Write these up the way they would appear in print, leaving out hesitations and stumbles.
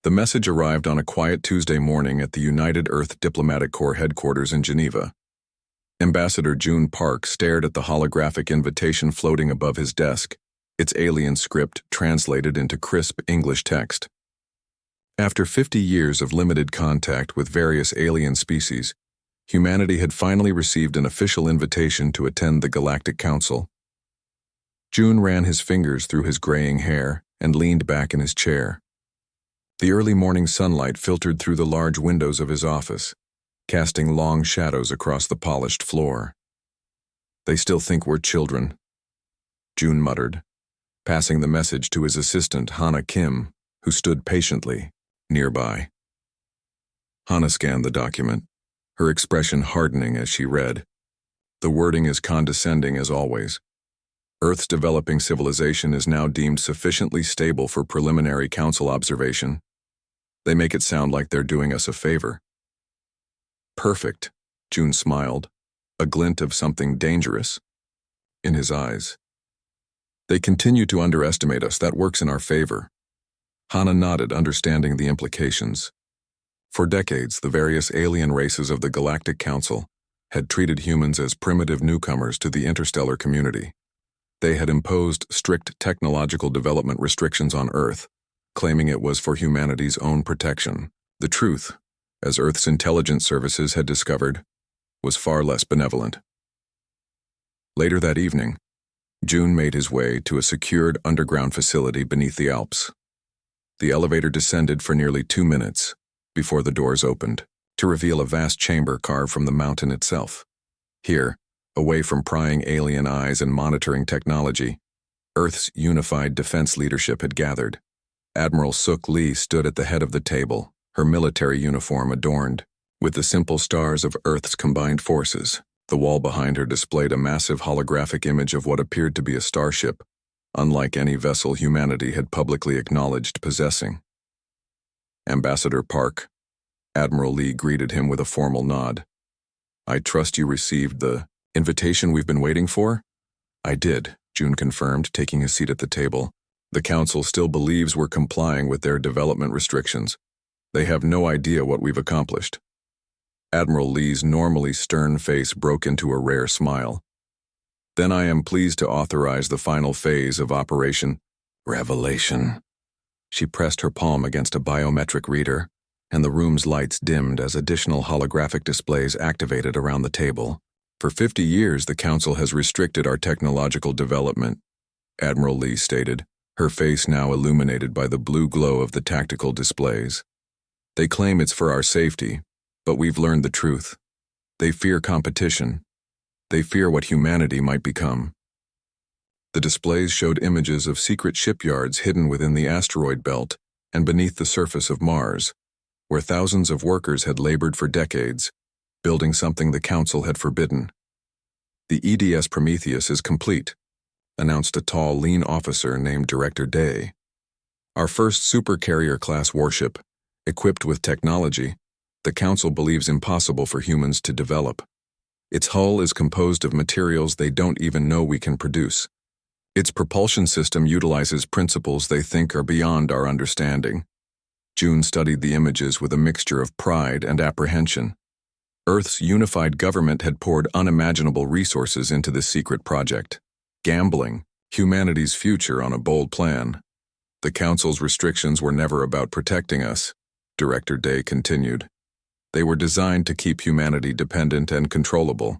The message arrived on a quiet Tuesday morning at the United Earth Diplomatic Corps headquarters in Geneva. Ambassador June Park stared at the holographic invitation floating above his desk, its alien script translated into crisp English text. After 50 years of limited contact with various alien species, humanity had finally received an official invitation to attend the Galactic Council. June ran his fingers through his graying hair and leaned back in his chair. The early morning sunlight filtered through the large windows of his office, casting long shadows across the polished floor. "They still think we're children," June muttered, passing the message to his assistant, Hana Kim, who stood patiently nearby. Hana scanned the document, her expression hardening as she read. The wording is condescending as always. Earth's developing civilization is now deemed sufficiently stable for preliminary council observation. They make it sound like they're doing us a favor. Perfect, June smiled, a glint of something dangerous in his eyes. They continue to underestimate us. That works in our favor. Hana nodded, understanding the implications. For decades, the various alien races of the Galactic Council had treated humans as primitive newcomers to the interstellar community. They had imposed strict technological development restrictions on Earth, claiming it was for humanity's own protection. The truth, as Earth's intelligence services had discovered, was far less benevolent. Later that evening, June made his way to a secured underground facility beneath the Alps. The elevator descended for nearly 2 minutes before the doors opened, to reveal a vast chamber carved from the mountain itself. Here, away from prying alien eyes and monitoring technology, Earth's unified defense leadership had gathered. Admiral Suk Lee stood at the head of the table, her military uniform adorned with the simple stars of Earth's combined forces. The wall behind her displayed a massive holographic image of what appeared to be a starship, unlike any vessel humanity had publicly acknowledged possessing. "Ambassador Park," Admiral Lee greeted him with a formal nod. "I trust you received the invitation we've been waiting for?" "I did," June confirmed, taking his seat at the table. "The Council still believes we're complying with their development restrictions. They have no idea what we've accomplished." Admiral Lee's normally stern face broke into a rare smile. "Then I am pleased to authorize the final phase of Operation Revelation." She pressed her palm against a biometric reader, and the room's lights dimmed as additional holographic displays activated around the table. "For 50 years, the Council has restricted our technological development," Admiral Lee stated, her face now illuminated by the blue glow of the tactical displays. "They claim it's for our safety, but we've learned the truth. They fear competition. They fear what humanity might become." The displays showed images of secret shipyards hidden within the asteroid belt and beneath the surface of Mars, where thousands of workers had labored for decades, building something the Council had forbidden. "The EDS Prometheus is complete," announced a tall, lean officer named Director Day. "Our first supercarrier-class warship, equipped with technology the Council believes impossible for humans to develop. Its hull is composed of materials they don't even know we can produce. Its propulsion system utilizes principles they think are beyond our understanding." June studied the images with a mixture of pride and apprehension. Earth's unified government had poured unimaginable resources into this secret project, gambling humanity's future on a bold plan. "The Council's restrictions were never about protecting us," Director Day continued. "They were designed to keep humanity dependent and controllable.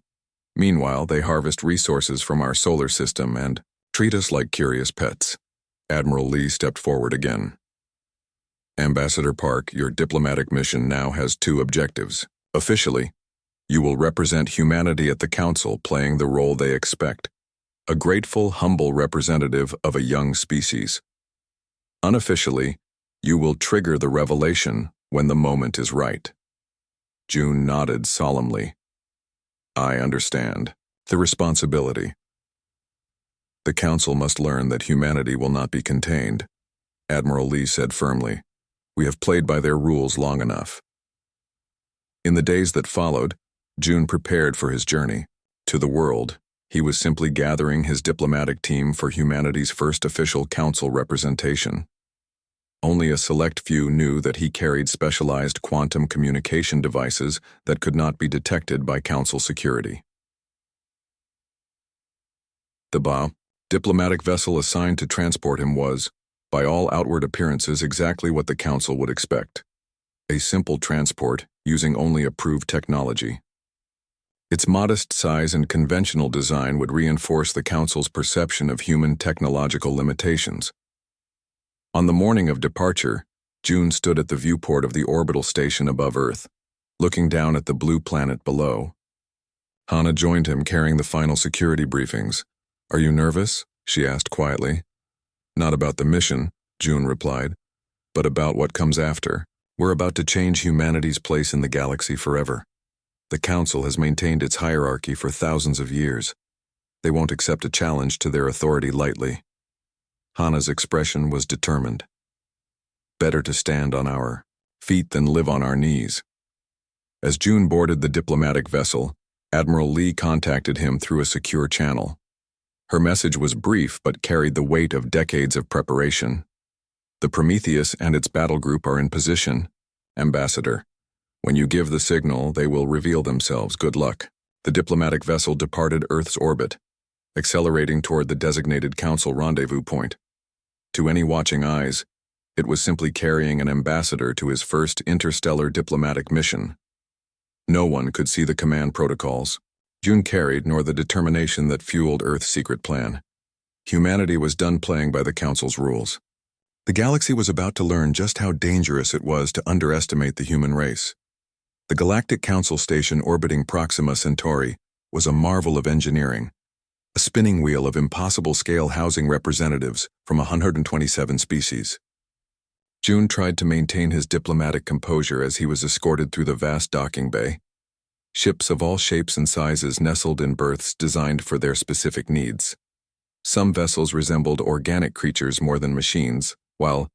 Meanwhile, they harvest resources from our solar system and treat us like curious pets." Admiral Lee stepped forward again. "Ambassador Park, your diplomatic mission now has 2 objectives. Officially, you will represent humanity at the Council, playing the role they expect. A grateful, humble representative of a young species. Unofficially, you will trigger the revelation when the moment is right." June nodded solemnly. "I understand. The responsibility. The Council must learn that humanity will not be contained," Admiral Lee said firmly. "We have played by their rules long enough." In the days that followed, June prepared for his journey. To the world, he was simply gathering his diplomatic team for humanity's first official Council representation. Only a select few knew that he carried specialized quantum communication devices that could not be detected by Council security. The diplomatic vessel assigned to transport him was, by all outward appearances, exactly what the Council would expect: a simple transport using only approved technology. Its modest size and conventional design would reinforce the Council's perception of human technological limitations. On the morning of departure, June stood at the viewport of the orbital station above Earth, looking down at the blue planet below. Hannah joined him, carrying the final security briefings. "Are you nervous?" she asked quietly. "Not about the mission," June replied, "but about what comes after. We're about to change humanity's place in the galaxy forever. The Council has maintained its hierarchy for thousands of years. They won't accept a challenge to their authority lightly." Hannah's expression was determined. "Better to stand on our feet than live on our knees." As June boarded the diplomatic vessel, Admiral Lee contacted him through a secure channel. Her message was brief but carried the weight of decades of preparation. "The Prometheus and its battle group are in position, Ambassador. When you give the signal, they will reveal themselves. Good luck." The diplomatic vessel departed Earth's orbit, accelerating toward the designated Council rendezvous point. To any watching eyes, it was simply carrying an ambassador to his first interstellar diplomatic mission. No one could see the command protocols June carried, nor the determination that fueled Earth's secret plan. Humanity was done playing by the Council's rules. The galaxy was about to learn just how dangerous it was to underestimate the human race. The Galactic Council station orbiting Proxima Centauri was a marvel of engineering, a spinning wheel of impossible scale housing representatives from 127 species. June tried to maintain his diplomatic composure as he was escorted through the vast docking bay. Ships of all shapes and sizes nestled in berths designed for their specific needs. Some vessels resembled organic creatures more than machines, while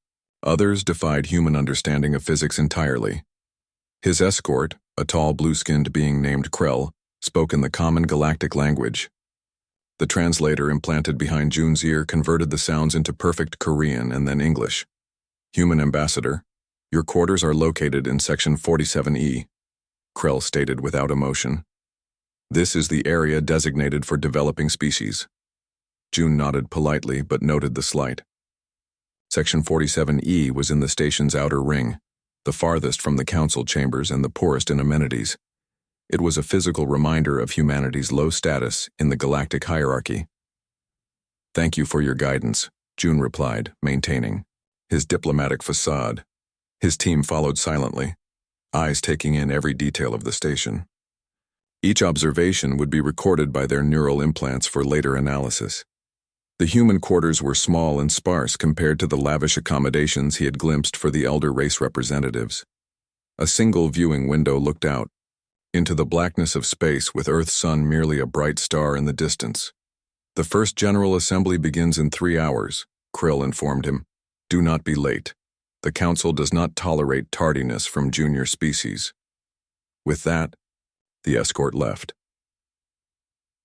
others defied human understanding of physics entirely. His escort, a tall blue-skinned being named Krell, spoke in the common galactic language. The translator implanted behind June's ear converted the sounds into perfect Korean and then English. "Human ambassador, your quarters are located in Section 47E, Krell stated without emotion. "This is the area designated for developing species." June nodded politely but noted the slight. Section 47E was in the station's outer ring, the farthest from the Council chambers and the poorest in amenities. It was a physical reminder of humanity's low status in the galactic hierarchy. "Thank you for your guidance," June replied, maintaining his diplomatic facade. His team followed silently, eyes taking in every detail of the station. Each observation would be recorded by their neural implants for later analysis. The human quarters were small and sparse compared to the lavish accommodations he had glimpsed for the elder race representatives. A single viewing window looked out into the blackness of space, with Earth's sun merely a bright star in the distance. "The first General Assembly begins in 3 hours, Krill informed him. "Do not be late. The Council does not tolerate tardiness from junior species." With that, the escort left.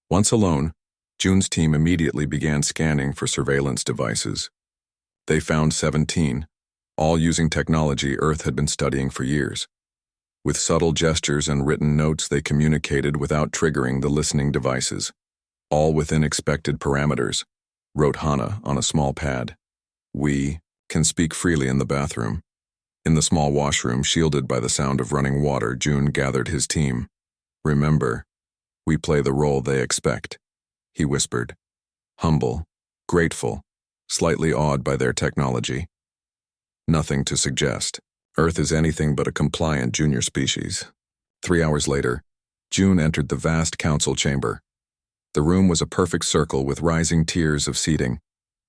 Once alone, June's team immediately began scanning for surveillance devices. They found 17, all using technology Earth had been studying for years. With subtle gestures and written notes, they communicated without triggering the listening devices. "All within expected parameters," wrote Hannah on a small pad. "We can speak freely in the bathroom." In the small washroom, shielded by the sound of running water, June gathered his team. "Remember, we play the role they expect," he whispered. Humble, grateful, slightly awed by their technology. Nothing to suggest Earth is anything but a compliant junior species. 3 hours later, June entered the vast council chamber. The room was a perfect circle with rising tiers of seating.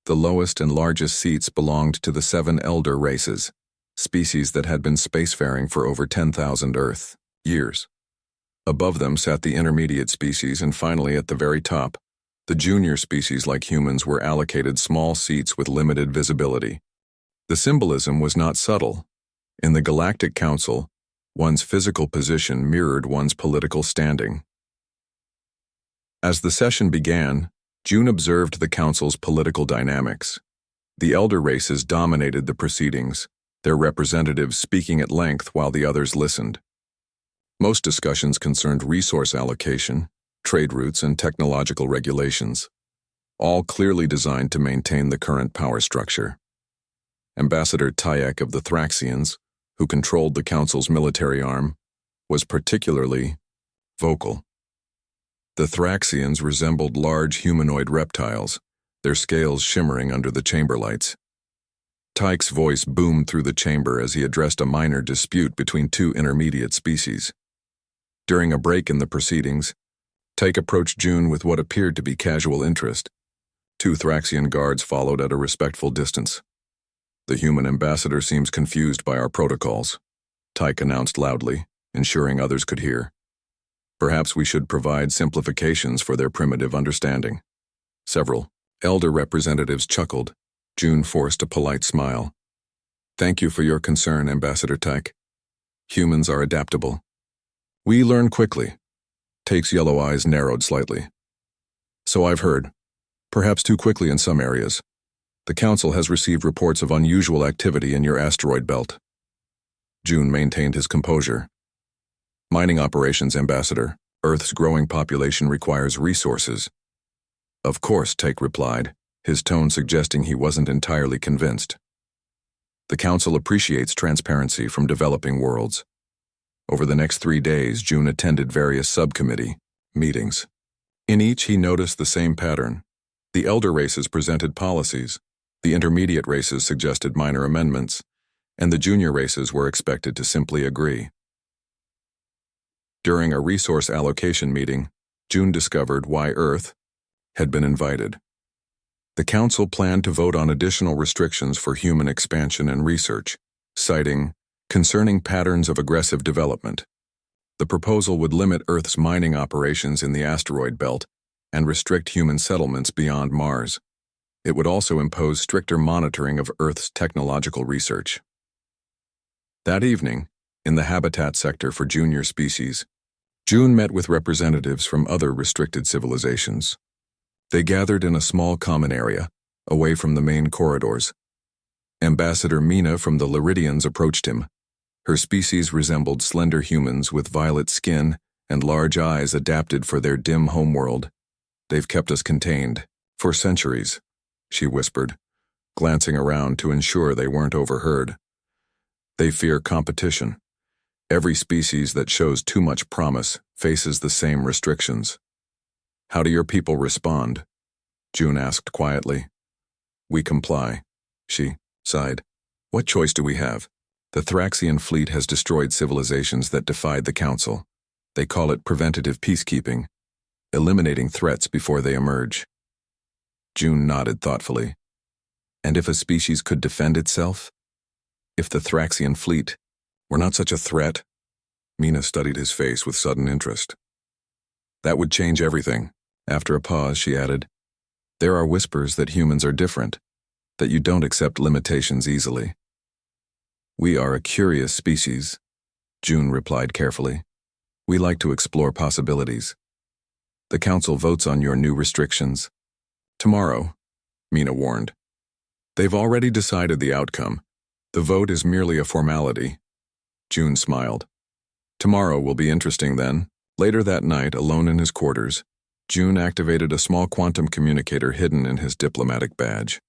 The lowest and largest seats belonged to the 7 elder races, species that had been spacefaring for over 10,000 Earth years. Above them sat the intermediate species, and finally at the very top, the junior species like humans were allocated small seats with limited visibility. The symbolism was not subtle. In the Galactic Council, one's physical position mirrored one's political standing. As the session began, June observed the Council's political dynamics. The elder races dominated the proceedings, their representatives speaking at length while the others listened. Most discussions concerned resource allocation, trade routes, and technological regulations, all clearly designed to maintain the current power structure. Ambassador Tayek of the Thraxians, who controlled the Council's military arm, was particularly vocal. The Thraxians resembled large humanoid reptiles, their scales shimmering under the chamber lights. Tayek's voice boomed through the chamber as he addressed a minor dispute between two intermediate species. During a break in the proceedings, Tayek approached June with what appeared to be casual interest. Two Thraxian guards followed at a respectful distance. "The human ambassador seems confused by our protocols," Tayek announced loudly, ensuring others could hear. "Perhaps we should provide simplifications for their primitive understanding." Several elder representatives chuckled. June forced a polite smile. "Thank you for your concern, Ambassador Tayek. Humans are adaptable. We learn quickly." Tayek's yellow eyes narrowed slightly. "So I've heard. Perhaps too quickly in some areas. The Council has received reports of unusual activity in your asteroid belt." June maintained his composure. "Mining operations, Ambassador. Earth's growing population requires resources." "Of course," Tayek replied, his tone suggesting he wasn't entirely convinced. "The Council appreciates transparency from developing worlds." Over the next 3 days, June attended various subcommittee meetings. In each, he noticed the same pattern. The elder races presented policies, the intermediate races suggested minor amendments, and the junior races were expected to simply agree. During a resource allocation meeting, June discovered why Earth had been invited. The Council planned to vote on additional restrictions for human expansion and research, citing concerning patterns of aggressive development. The proposal would limit Earth's mining operations in the asteroid belt and restrict human settlements beyond Mars. It would also impose stricter monitoring of Earth's technological research. That evening, in the habitat sector for junior species, June met with representatives from other restricted civilizations. They gathered in a small common area, away from the main corridors. Ambassador Mina from the Liridians approached him. Her species resembled slender humans with violet skin and large eyes adapted for their dim homeworld. "They've kept us contained for centuries," she whispered, glancing around to ensure they weren't overheard. "They fear competition. Every species that shows too much promise faces the same restrictions." "How do your people respond?" June asked quietly. "We comply," she sighed. "What choice do we have? The Thraxian fleet has destroyed civilizations that defied the Council. They call it preventative peacekeeping, eliminating threats before they emerge." June nodded thoughtfully. "And if a species could defend itself? If the Thraxian fleet were not such a threat?" Mina studied his face with sudden interest. "That would change everything." After a pause, she added, "There are whispers that humans are different, that you don't accept limitations easily." "We are a curious species," June replied carefully. "We like to explore possibilities. The Council votes on your new restrictions tomorrow," Mina warned. "They've already decided the outcome. The vote is merely a formality." June smiled. "Tomorrow will be interesting then." Later that night, alone in his quarters, June activated a small quantum communicator hidden in his diplomatic badge.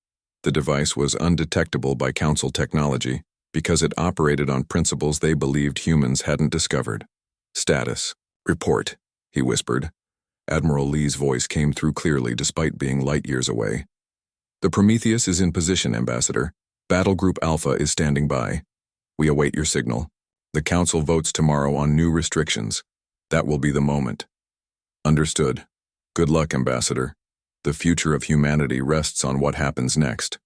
The device was undetectable by Council technology because it operated on principles they believed humans hadn't discovered. "Status. Report," he whispered. Admiral Lee's voice came through clearly despite being light years away. "The Prometheus is in position, Ambassador. Battle Group Alpha is standing by. We await your signal. The Council votes tomorrow on new restrictions. That will be the moment." "Understood. Good luck, Ambassador. The future of humanity rests on what happens next."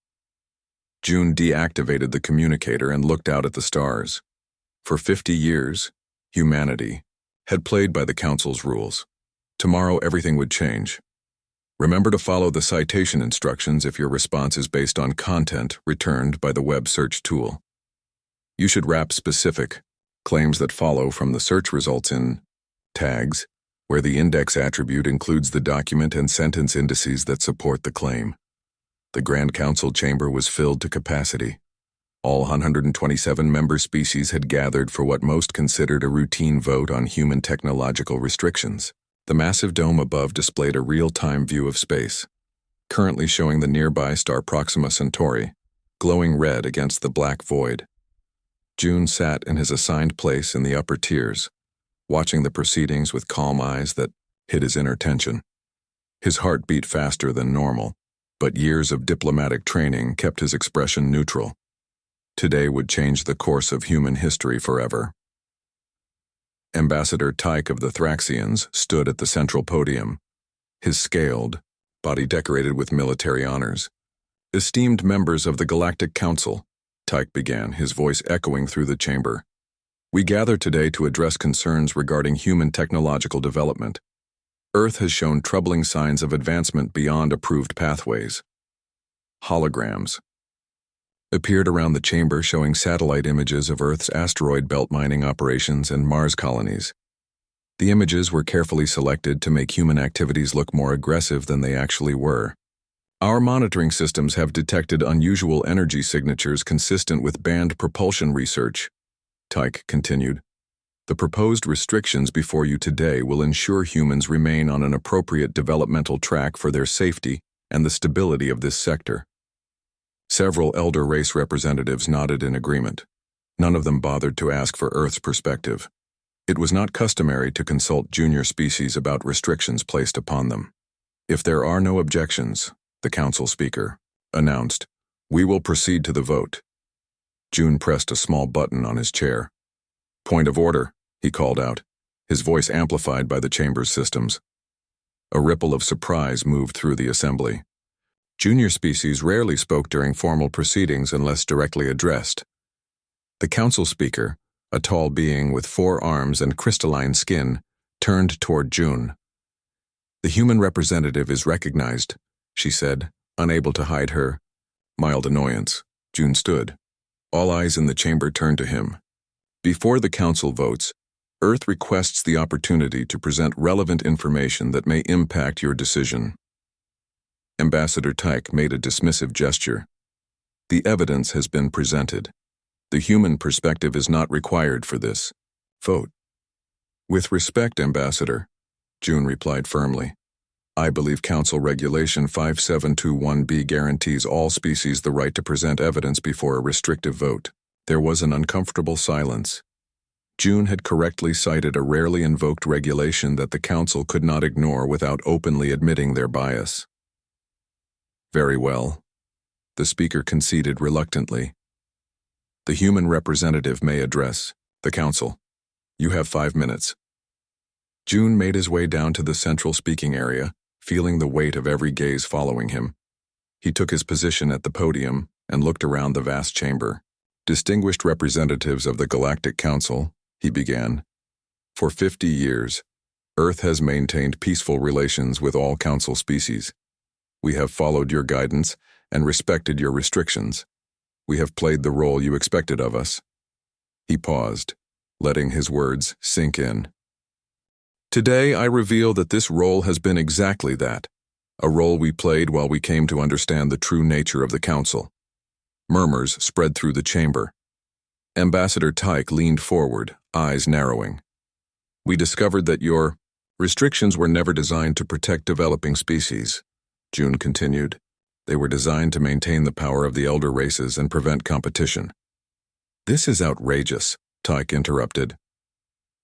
June deactivated the communicator and looked out at the stars. For 50 years, humanity had played by the Council's rules. Tomorrow everything would change. Remember to follow the citation instructions if your response is based on content returned by the web search tool. You should wrap specific claims that follow from the search results in tags, where the index attribute includes the document and sentence indices that support the claim. The Grand Council chamber was filled to capacity. All 127 member species had gathered for what most considered a routine vote on human technological restrictions. The massive dome above displayed a real-time view of space, currently showing the nearby star Proxima Centauri, glowing red against the black void. June sat in his assigned place in the upper tiers, watching the proceedings with calm eyes that hid his inner tension. His heart beat faster than normal, but years of diplomatic training kept his expression neutral. Today would change the course of human history forever. Ambassador Tyche of the Thraxians stood at the central podium, his scaled, body decorated with military honors. Esteemed members of the Galactic Council, Tyche began, his voice echoing through the chamber. We gather today to address concerns regarding human technological development. Earth has shown troubling signs of advancement beyond approved pathways. Holograms appeared around the chamber showing satellite images of Earth's asteroid belt mining operations and Mars colonies. The images were carefully selected to make human activities look more aggressive than they actually were. Our monitoring systems have detected unusual energy signatures consistent with banned propulsion research, Tyche continued. The proposed restrictions before you today will ensure humans remain on an appropriate developmental track for their safety and the stability of this sector. Several elder race representatives nodded in agreement. None of them bothered to ask for Earth's perspective. It was not customary to consult junior species about restrictions placed upon them. If there are no objections, the council speaker announced, we will proceed to the vote. June pressed a small button on his chair. Point of order, he called out, his voice amplified by the chamber's systems. A ripple of surprise moved through the assembly. Junior species rarely spoke during formal proceedings unless directly addressed. The council speaker, a tall being with 4 arms and crystalline skin, turned toward June. The human representative is recognized, she said, unable to hide her mild annoyance. June stood. All eyes in the chamber turned to him. Before the council votes, Earth requests the opportunity to present relevant information that may impact your decision. Ambassador Tyche made a dismissive gesture. The evidence has been presented. The human perspective is not required for this vote. With respect, Ambassador, June replied firmly. I believe Council Regulation 5721B guarantees all species the right to present evidence before a restrictive vote. There was an uncomfortable silence. June had correctly cited a rarely invoked regulation that the Council could not ignore without openly admitting their bias. Very well, the speaker conceded reluctantly. The human representative may address the Council. You have 5 minutes. June made his way down to the central speaking area, feeling the weight of every gaze following him. He took his position at the podium and looked around the vast chamber. Distinguished representatives of the Galactic Council, he began. For 50 years, Earth has maintained peaceful relations with all Council species. We have followed your guidance and respected your restrictions. We have played the role you expected of us. He paused, letting his words sink in. Today, I reveal that this role has been exactly that, a role we played while we came to understand the true nature of the Council. Murmurs spread through the chamber. Ambassador Tyche leaned forward, eyes narrowing. We discovered that your restrictions were never designed to protect developing species, June continued. They were designed to maintain the power of the elder races and prevent competition. This is outrageous, Tyche interrupted.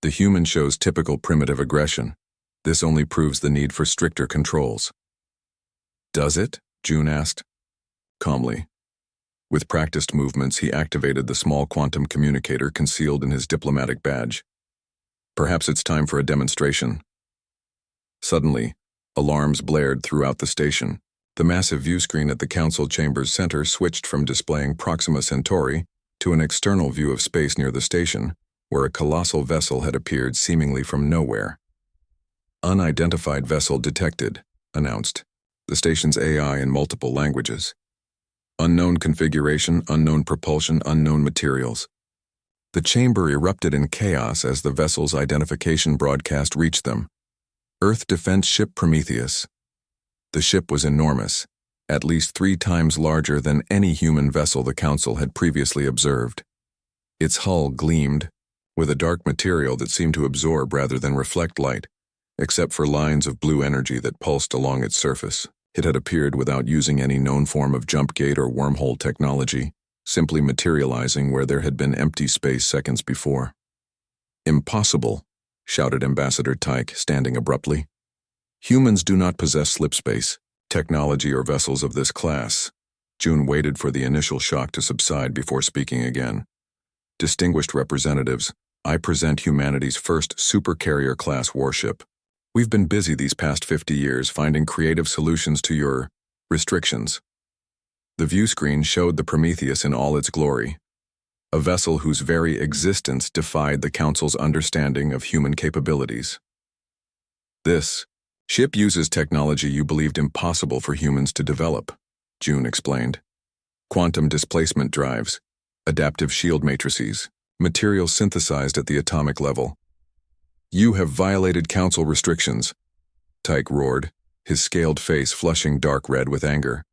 The human shows typical primitive aggression. This only proves the need for stricter controls. Does it? June asked. Calmly. With practiced movements, he activated the small quantum communicator concealed in his diplomatic badge. Perhaps it's time for a demonstration. Suddenly, alarms blared throughout the station. The massive view screen at the council chamber's center switched from displaying Proxima Centauri to an external view of space near the station, where a colossal vessel had appeared seemingly from nowhere. Unidentified vessel detected, announced the station's AI in multiple languages. Unknown configuration, unknown propulsion, unknown materials. The chamber erupted in chaos as the vessel's identification broadcast reached them. Earth Defense Ship Prometheus. The ship was enormous, at least 3 times larger than any human vessel the Council had previously observed. Its hull gleamed, with a dark material that seemed to absorb rather than reflect light, except for lines of blue energy that pulsed along its surface. It had appeared without using any known form of jump gate or wormhole technology, simply materializing where there had been empty space seconds before. "Impossible," shouted Ambassador Tyke, standing abruptly. "Humans do not possess slipspace, technology, or vessels of this class." June waited for the initial shock to subside before speaking again. "Distinguished representatives, I present humanity's first supercarrier-class warship. We've been busy these past 50 years finding creative solutions to your restrictions." The view screen showed the Prometheus in all its glory, a vessel whose very existence defied the Council's understanding of human capabilities. "This ship uses technology you believed impossible for humans to develop," June explained. "Quantum displacement drives, adaptive shield matrices, material synthesized at the atomic level. You have violated Council restrictions," Tyke roared, his scaled face flushing dark red with anger.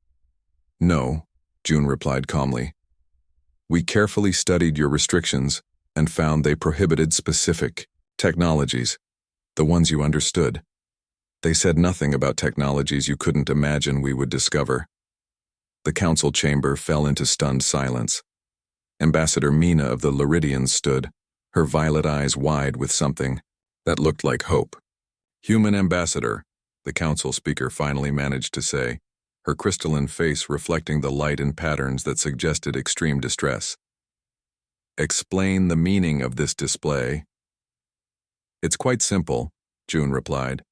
"No," June replied calmly. "We carefully studied your restrictions and found they prohibited specific technologies, the ones you understood. They said nothing about technologies you couldn't imagine we would discover." The Council chamber fell into stunned silence. Ambassador Mina of the Luridians stood, her violet eyes wide with something that looked like hope. "Human ambassador," the Council speaker finally managed to say, her crystalline face reflecting the light and patterns that suggested extreme distress. "Explain the meaning of this display." "It's quite simple," June replied.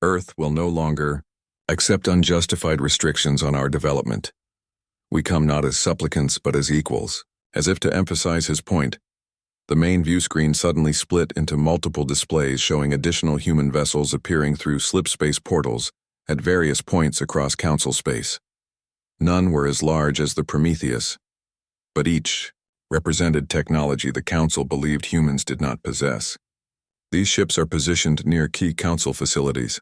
"Earth will no longer accept unjustified restrictions on our development. We come not as supplicants but as equals." As if to emphasize his point, the main view screen suddenly split into multiple displays showing additional human vessels appearing through slipspace portals at various points across Council space. None were as large as the Prometheus, but each represented technology the Council believed humans did not possess. "These ships are positioned near key Council facilities,"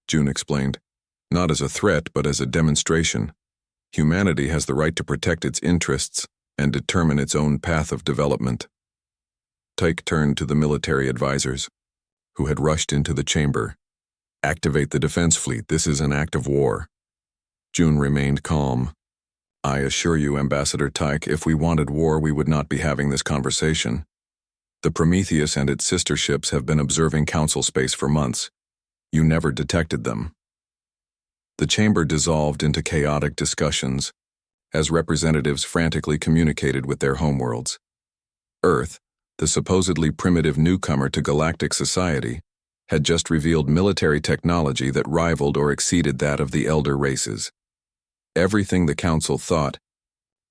June explained, "not as a threat but as a demonstration. Humanity has the right to protect its interests and determine its own path of development." Tyke turned to the military advisors, who had rushed into the chamber. "Activate the defense fleet. This is an act of war." June remained calm. "I assure you, Ambassador Tyke, if we wanted war, we would not be having this conversation. The Prometheus and its sister ships have been observing Council space for months. You never detected them." The chamber dissolved into chaotic discussions as representatives frantically communicated with their homeworlds. Earth, the supposedly primitive newcomer to galactic society, had just revealed military technology that rivaled or exceeded that of the elder races. Everything the Council thought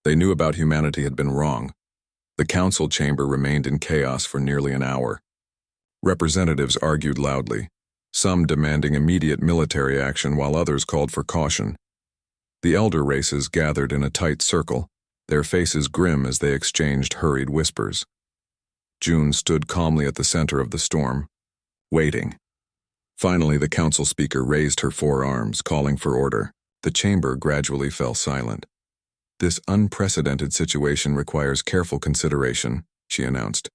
they knew about humanity had been wrong. The Council chamber remained in chaos for nearly an hour. Representatives argued loudly, some demanding immediate military action while others called for caution. The elder races gathered in a tight circle, their faces grim as they exchanged hurried whispers. June stood calmly at the center of the storm, waiting. Finally, the Council speaker raised her 4 arms, calling for order. The chamber gradually fell silent. "This unprecedented situation requires careful consideration," she announced.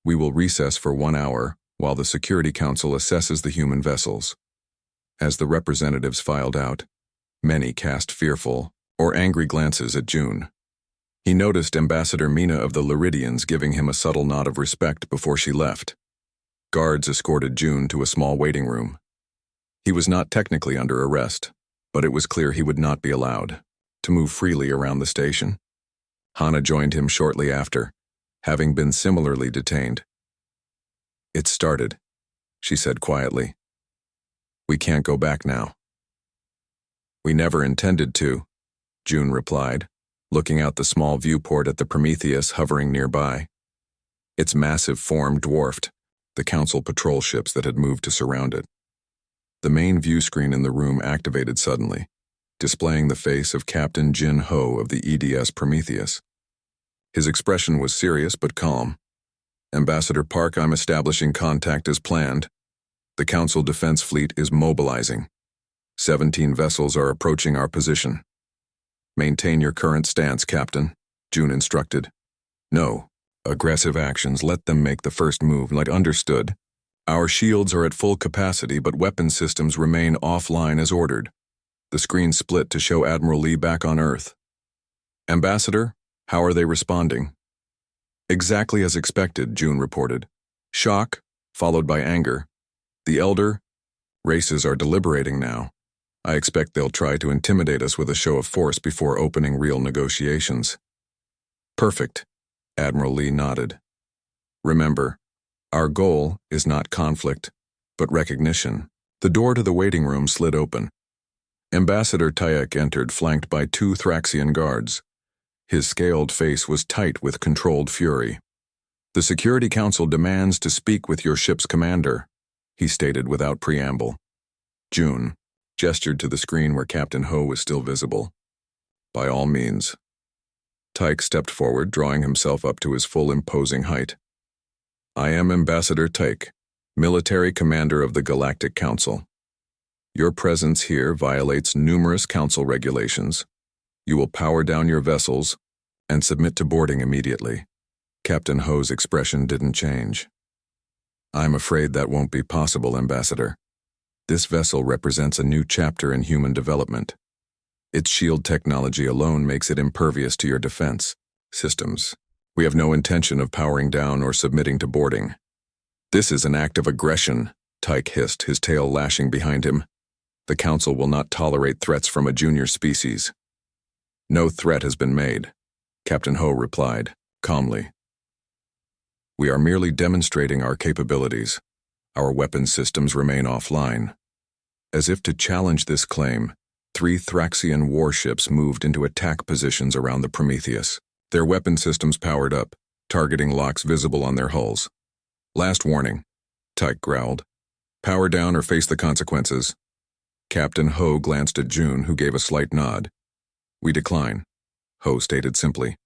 "We will recess for 1 hour while the Security Council assesses the human vessels." As the representatives filed out, many cast fearful or angry glances at June. He noticed Ambassador Mina of the Luridians giving him a subtle nod of respect before she left. Guards escorted June to a small waiting room. He was not technically under arrest, but it was clear he would not be allowed to move freely around the station. Hannah joined him shortly after, having been similarly detained. "It started," she said quietly. "We can't go back now." "We never intended to," June replied, looking out the small viewport at the Prometheus hovering nearby. Its massive form dwarfed the Council patrol ships that had moved to surround it. The main view screen in the room activated suddenly, displaying the face of Captain Jin Ho of the EDS Prometheus. His expression was serious but calm. "Ambassador Park, I'm establishing contact as planned. The Council Defense Fleet is mobilizing. 17 vessels are approaching our position." Maintain your current stance, Captain, June instructed. No. Aggressive actions, let them make the first move, like understood. Our shields are at full capacity, but weapon systems remain offline as ordered. The screen split to show Admiral Lee back on Earth. Ambassador, how are they responding? Exactly as expected, June reported. Shock, followed by anger. The elder races are deliberating now. I expect they'll try to intimidate us with a show of force before opening real negotiations. Perfect, Admiral Lee nodded. Remember, our goal is not conflict, but recognition. The door to the waiting room slid open. Ambassador Tayek entered, flanked by 2 Thraxian guards. His scaled face was tight with controlled fury. The Security Council demands to speak with your ship's commander, he stated without preamble. June gestured to the screen where Captain Ho was still visible. By all means. Tyke stepped forward, drawing himself up to his full imposing height. I am Ambassador Tyke, military commander of the Galactic Council. Your presence here violates numerous council regulations. You will power down your vessels and submit to boarding immediately. Captain Ho's expression didn't change. I'm afraid that won't be possible, Ambassador. This vessel represents a new chapter in human development. Its shield technology alone makes it impervious to your defense systems. We have no intention of powering down or submitting to boarding. This is an act of aggression, Tyke hissed, his tail lashing behind him. The Council will not tolerate threats from a junior species. No threat has been made, Captain Ho replied, calmly. We are merely demonstrating our capabilities. Our weapon systems remain offline. As if to challenge this claim, 3 Thraxian warships moved into attack positions around the Prometheus. Their weapon systems powered up, targeting locks visible on their hulls. Last warning, Tyke growled. Power down or face the consequences. Captain Ho glanced at June, who gave a slight nod. We decline, Ho stated simply.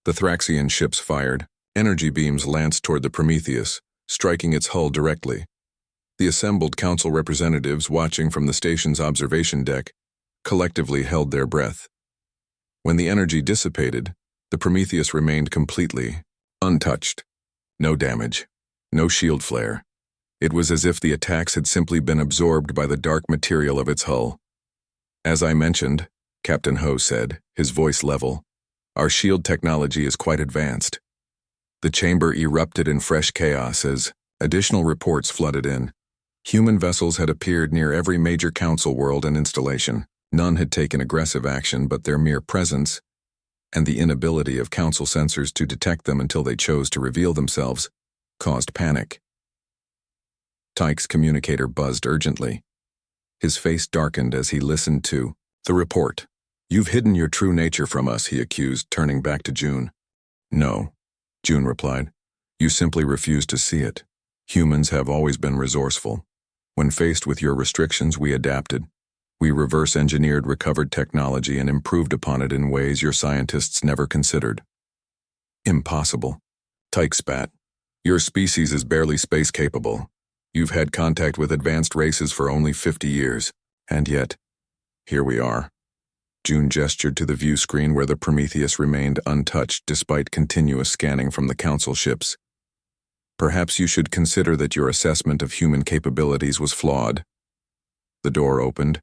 The Thraxian ships fired. Energy beams lanced toward the Prometheus, striking its hull directly. The assembled council representatives, watching from the station's observation deck, collectively held their breath. When the energy dissipated, the Prometheus remained completely untouched. No damage, no shield flare. It was as if the attacks had simply been absorbed by the dark material of its hull. As I mentioned, Captain Ho said, his voice level, our shield technology is quite advanced. The chamber erupted in fresh chaos as additional reports flooded in. Human vessels had appeared near every major council world and installation. None had taken aggressive action, but their mere presence and the inability of council sensors to detect them until they chose to reveal themselves caused panic. Tyke's communicator buzzed urgently. His face darkened as he listened to the report. You've hidden your true nature from us, he accused, turning back to June. No, June replied. You simply refuse to see it. Humans have always been resourceful. When faced with your restrictions, we adapted. We reverse-engineered recovered technology and improved upon it in ways your scientists never considered. Impossible. Tyke spat. Your species is barely space-capable. You've had contact with advanced races for only 50 years. And yet, here we are. June gestured to the view screen where the Prometheus remained untouched despite continuous scanning from the council ships. Perhaps you should consider that your assessment of human capabilities was flawed. The door opened,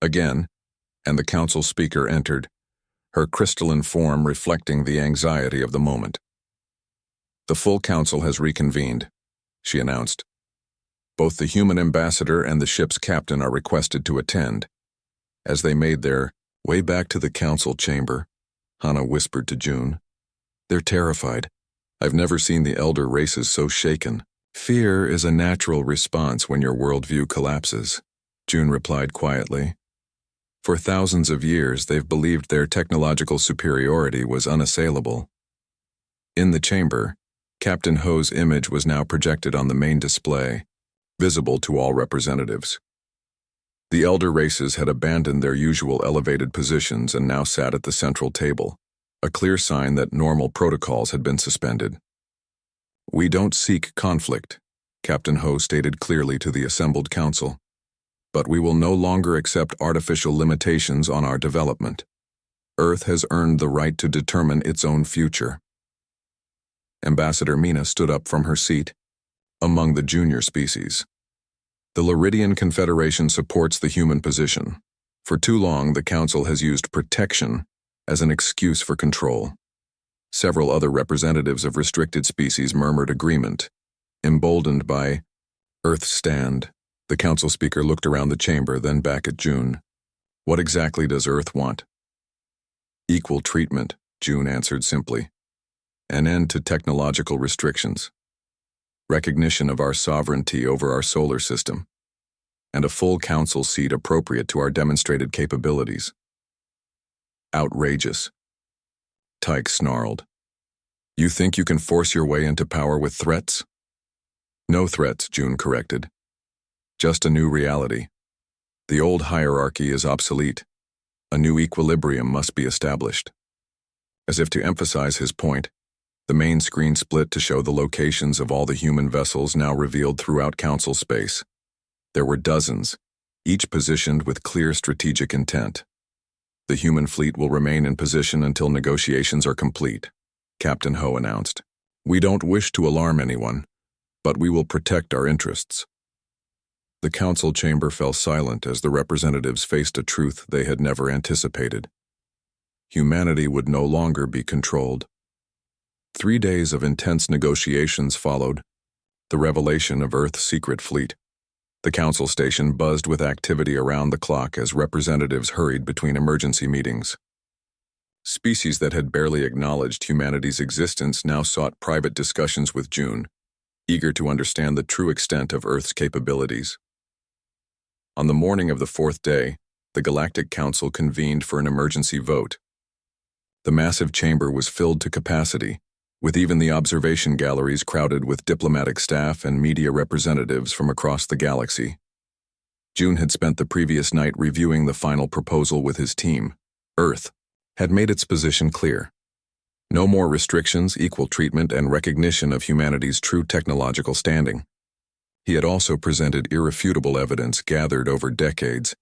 again, and the council speaker entered, her crystalline form reflecting the anxiety of the moment. The full council has reconvened, she announced. Both the human ambassador and the ship's captain are requested to attend. As they made their way back to the council chamber, Hana whispered to June. They're terrified. I've never seen the elder races so shaken. Fear is a natural response when your worldview collapses, June replied quietly. For thousands of years, they've believed their technological superiority was unassailable. In the chamber, Captain Ho's image was now projected on the main display, visible to all representatives. The elder races had abandoned their usual elevated positions and now sat at the central table, a clear sign that normal protocols had been suspended. We don't seek conflict, Captain Ho stated clearly to the assembled council, but we will no longer accept artificial limitations on our development. Earth has earned the right to determine its own future. Ambassador Mina stood up from her seat. Among the junior species, the Liridian Confederation supports the human position. For too long, the Council has used protection as an excuse for control. Several other representatives of restricted species murmured agreement. Emboldened by Earth's stand, the Council speaker looked around the chamber, then back at June. What exactly does Earth want? Equal treatment, June answered simply. An end to technological restrictions. Recognition of our sovereignty over our solar system, and a full council seat appropriate to our demonstrated capabilities. Outrageous. Tyke snarled. You think you can force your way into power with threats? No threats, June corrected. Just a new reality. The old hierarchy is obsolete. A new equilibrium must be established. As if to emphasize his point, the main screen split to show the locations of all the human vessels now revealed throughout Council space. There were dozens, each positioned with clear strategic intent. The human fleet will remain in position until negotiations are complete, Captain Ho announced. We don't wish to alarm anyone, but we will protect our interests. The Council chamber fell silent as the representatives faced a truth they had never anticipated. Humanity would no longer be controlled. 3 days of intense negotiations followed, the revelation of Earth's secret fleet. The Council station buzzed with activity around the clock as representatives hurried between emergency meetings. Species that had barely acknowledged humanity's existence now sought private discussions with June, eager to understand the true extent of Earth's capabilities. On the morning of the 4th day, the Galactic Council convened for an emergency vote. The massive chamber was filled to capacity, with even the observation galleries crowded with diplomatic staff and media representatives from across the galaxy. June had spent the previous night reviewing the final proposal with his team. Earth had made its position clear. No more restrictions, equal treatment, and recognition of humanity's true technological standing. He had also presented irrefutable evidence gathered over decades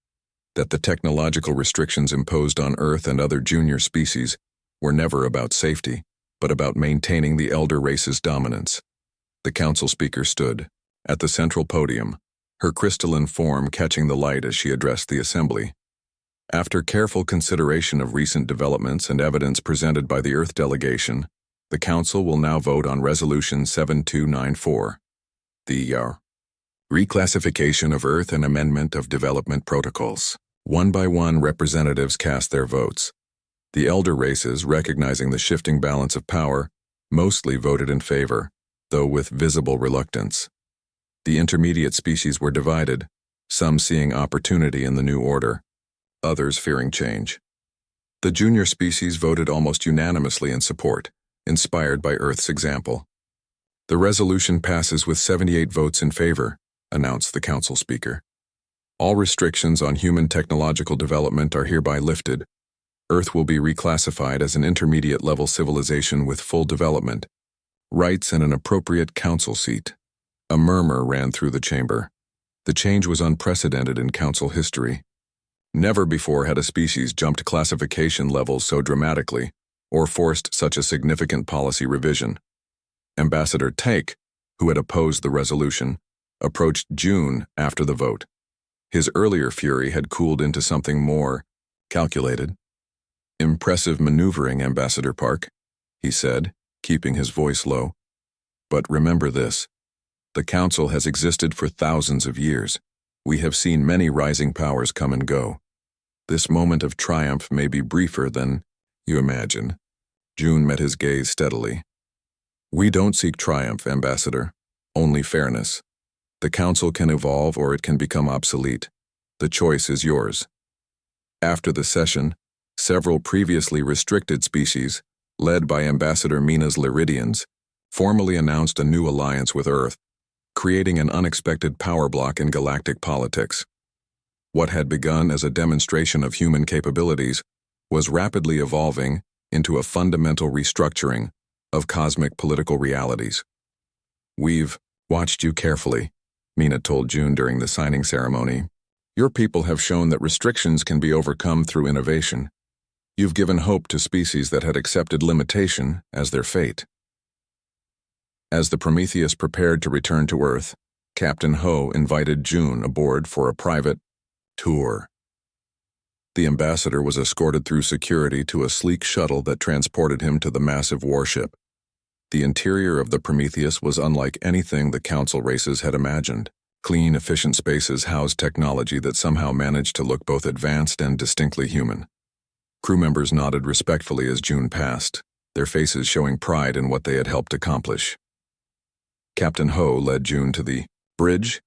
that the technological restrictions imposed on Earth and other junior species were never about safety, but about maintaining the elder race's dominance. The Council speaker stood at the central podium, her crystalline form catching the light as she addressed the assembly. After careful consideration of recent developments and evidence presented by the Earth delegation, the Council will now vote on Resolution 7294, the reclassification of Earth and amendment of development protocols. One by one, representatives cast their votes. The elder races, recognizing the shifting balance of power, mostly voted in favor, though with visible reluctance. The intermediate species were divided, some seeing opportunity in the new order, others fearing change. The junior species voted almost unanimously in support, inspired by Earth's example. The resolution passes with 78 votes in favor, announced the Council speaker. All restrictions on human technological development are hereby lifted. Earth will be reclassified as an intermediate-level civilization with full development, rights, and an appropriate council seat. A murmur ran through the chamber. The change was unprecedented in council history. Never before had a species jumped classification levels so dramatically, or forced such a significant policy revision. Ambassador Tyke, who had opposed the resolution, approached June after the vote. His earlier fury had cooled into something more calculated. Impressive maneuvering, Ambassador Park, he said, keeping his voice low. But remember this. The Council has existed for thousands of years. We have seen many rising powers come and go. This moment of triumph may be briefer than you imagine. June met his gaze steadily. We don't seek triumph, Ambassador, only fairness. The Council can evolve or it can become obsolete. The choice is yours. After the session, several previously restricted species, led by Ambassador Mina's Liridians, formally announced a new alliance with Earth, creating an unexpected power block in galactic politics. What had begun as a demonstration of human capabilities was rapidly evolving into a fundamental restructuring of cosmic political realities. We've watched you carefully, Mina told June during the signing ceremony. Your people have shown that restrictions can be overcome through innovation. You've given hope to species that had accepted limitation as their fate. As the Prometheus prepared to return to Earth, Captain Ho invited June aboard for a private tour. The ambassador was escorted through security to a sleek shuttle that transported him to the massive warship. The interior of the Prometheus was unlike anything the Council races had imagined. Clean, efficient spaces housed technology that somehow managed to look both advanced and distinctly human. Crew members nodded respectfully as June passed, their faces showing pride in what they had helped accomplish. Captain Ho led June to the bridge,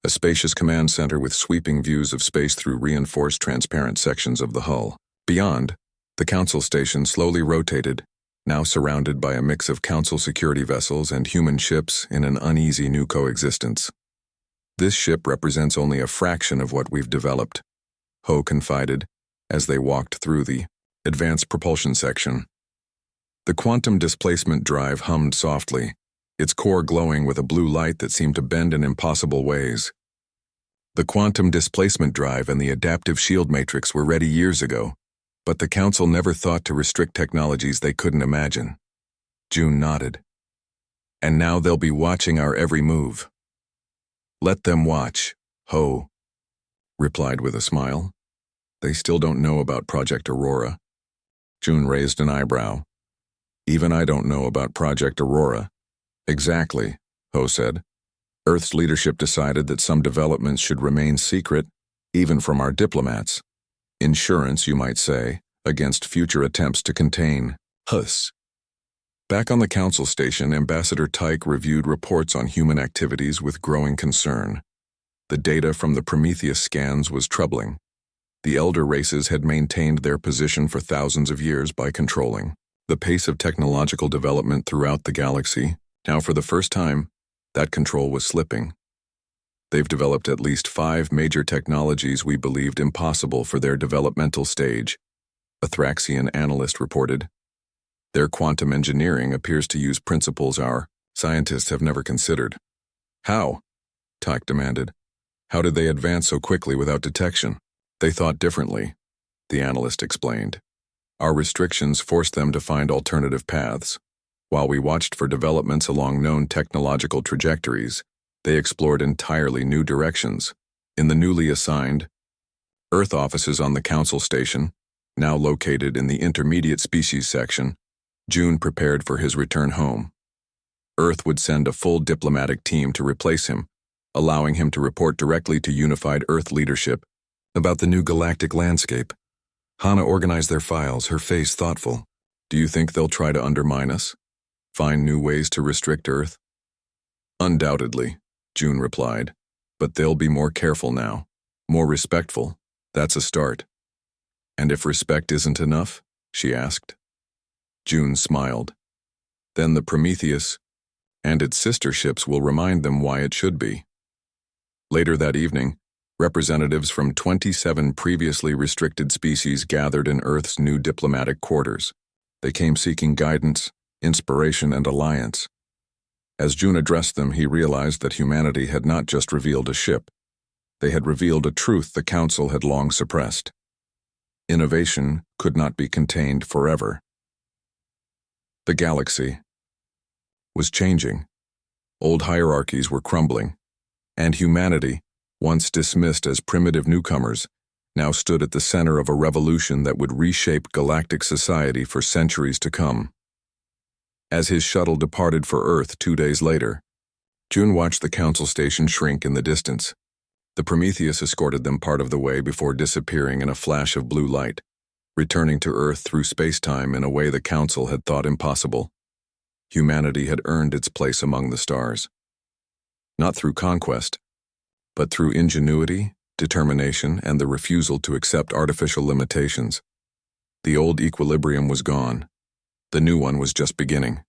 a spacious command center with sweeping views of space through reinforced transparent sections of the hull. Beyond, the Council station slowly rotated, now surrounded by a mix of Council security vessels and human ships in an uneasy new coexistence. This ship represents only a fraction of what we've developed, Ho confided, as they walked through the advanced propulsion section. The quantum displacement drive hummed softly, its core glowing with a blue light that seemed to bend in impossible ways. The quantum displacement drive and the adaptive shield matrix were ready years ago, but the Council never thought to restrict technologies they couldn't imagine. June nodded. And now they'll be watching our every move. Let them watch, Ho replied with a smile. They still don't know about Project Aurora. June raised an eyebrow. Even I don't know about Project Aurora. Exactly, Ho said. Earth's leadership decided that some developments should remain secret, even from our diplomats. Insurance, you might say, against future attempts to contain us. Back on the Council station, Ambassador Tyke reviewed reports on human activities with growing concern. The data from the Prometheus scans was troubling. The elder races had maintained their position for thousands of years by controlling the pace of technological development throughout the galaxy. Now, for the first time, that control was slipping. They've developed at least 5 major technologies we believed impossible for their developmental stage, a Thraxian analyst reported. Their quantum engineering appears to use principles our scientists have never considered. How? Tyke demanded. How did they advance so quickly without detection? They thought differently, the analyst explained. Our restrictions forced them to find alternative paths. While we watched for developments along known technological trajectories, they explored entirely new directions. In the newly assigned Earth offices on the Council station, now located in the Intermediate Species section, June prepared for his return home. Earth would send a full diplomatic team to replace him, allowing him to report directly to unified Earth leadership about the new galactic landscape. Hana organized their files, her face thoughtful. Do you think they'll try to undermine us? Find new ways to restrict Earth? Undoubtedly, June replied. But they'll be more careful now. More respectful. That's a start. And if respect isn't enough? She asked. June smiled. Then the Prometheus and its sister ships will remind them why it should be. Later that evening, representatives from 27 previously restricted species gathered in Earth's new diplomatic quarters. They came seeking guidance, inspiration, and alliance. As June addressed them, he realized that humanity had not just revealed a ship. They had revealed a truth the Council had long suppressed. Innovation could not be contained forever. The galaxy was changing. Old hierarchies were crumbling, and humanity, once dismissed as primitive newcomers, now stood at the center of a revolution that would reshape galactic society for centuries to come. As his shuttle departed for Earth 2 days later, June watched the Council station shrink in the distance. The Prometheus escorted them part of the way before disappearing in a flash of blue light, returning to Earth through space-time in a way the Council had thought impossible. Humanity had earned its place among the stars. Not through conquest, but through ingenuity, determination, and the refusal to accept artificial limitations. The old equilibrium was gone. The new one was just beginning.